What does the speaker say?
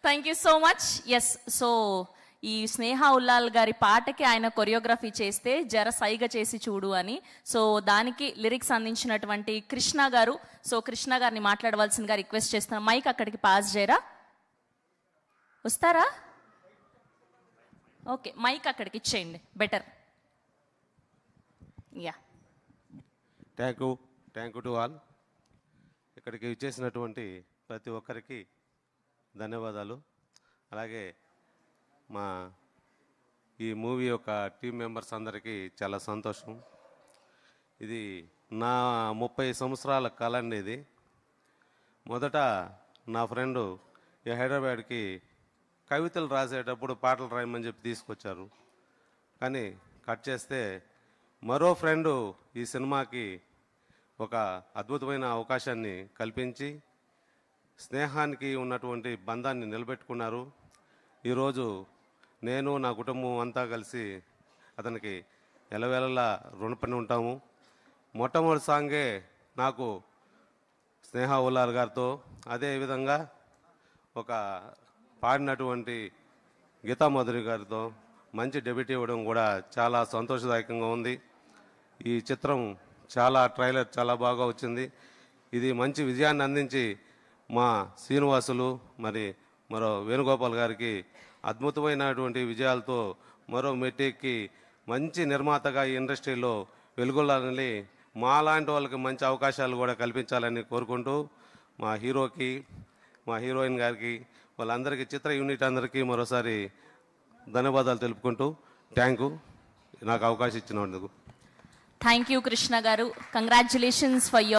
Thank you so much. Yes, so ఈ స్నేహ ఉల్లాల్ గారి పాటకి ఆయన కొరియోగ్రఫీ చేస్తే జర సైగ చేసి చూడు అని, సో దానికి లిరిక్స్ అందించినటువంటి కృష్ణ గారు, సో కృష్ణ గారిని మాట్లాడవలసిందిగా రిక్వెస్ట్ చేస్తున్నాం. మైక్ అక్కడికి పాస్ చేయరా, వస్తారా? ఓకే, మైక్ అక్కడికి ఇచ్చేయండి, better. Yeah, thank you to all. ఇక్కడికి ఇచ్చేసినటువంటి ప్రతి ఒక్కరికి ధన్యవాదాలు. అలాగే మా ఈ మూవీ యొక్క టీం మెంబర్స్ అందరికీ చాలా సంతోషం. ఇది నా 30 సంవత్సరాల కళ అండి. ఇది మొదట నా ఫ్రెండు ఈ హైదరాబాద్కి కవితలు రాసేటప్పుడు పాటలు రాయమని చెప్పి తీసుకొచ్చారు. కానీ కట్ చేస్తే మరో ఫ్రెండు ఈ సినిమాకి ఒక అద్భుతమైన అవకాశాన్ని కల్పించి స్నేహానికి ఉన్నటువంటి బంధాన్ని నిలబెట్టుకున్నారు. ఈరోజు నేను నా కుటుంబం అంతా కలిసి అతనికి ఎలవేళలా రుణపడి ఉంటాము. మొట్టమొదటి సాంగే నాకు స్నేహ ఉల్లాల్ గారితో, అదేవిధంగా ఒక పాడినటువంటి గీతా మాధురి గారితో మంచి డెబ్యూట్ ఇవ్వడం కూడా చాలా సంతోషదాయకంగా ఉంది. ఈ చిత్రం ట్రైలర్ చాలా బాగా వచ్చింది. ఇది మంచి విజయాన్ని అందించి మా శ్రీనివాసులు మరో వేణుగోపాల్ గారికి అద్భుతమైనటువంటి విజయాలతో మరో మెట్టెక్కి మంచి నిర్మాతగా ఈ ఇండస్ట్రీలో వెలుగొల్లాలని, మా లాంటి వాళ్ళకి మంచి అవకాశాలు కూడా కల్పించాలని కోరుకుంటూ మా హీరోకి, మా హీరోయిన్ గారికి, వాళ్ళందరికీ, చిత్ర యూనిట్ అందరికీ మరోసారి ధన్యవాదాలు తెలుపుకుంటూ థ్యాంక్ యూ నాకు అవకాశం ఇచ్చినందుకు. థ్యాంక్ యూ కృష్ణ గారు. Congratulations for your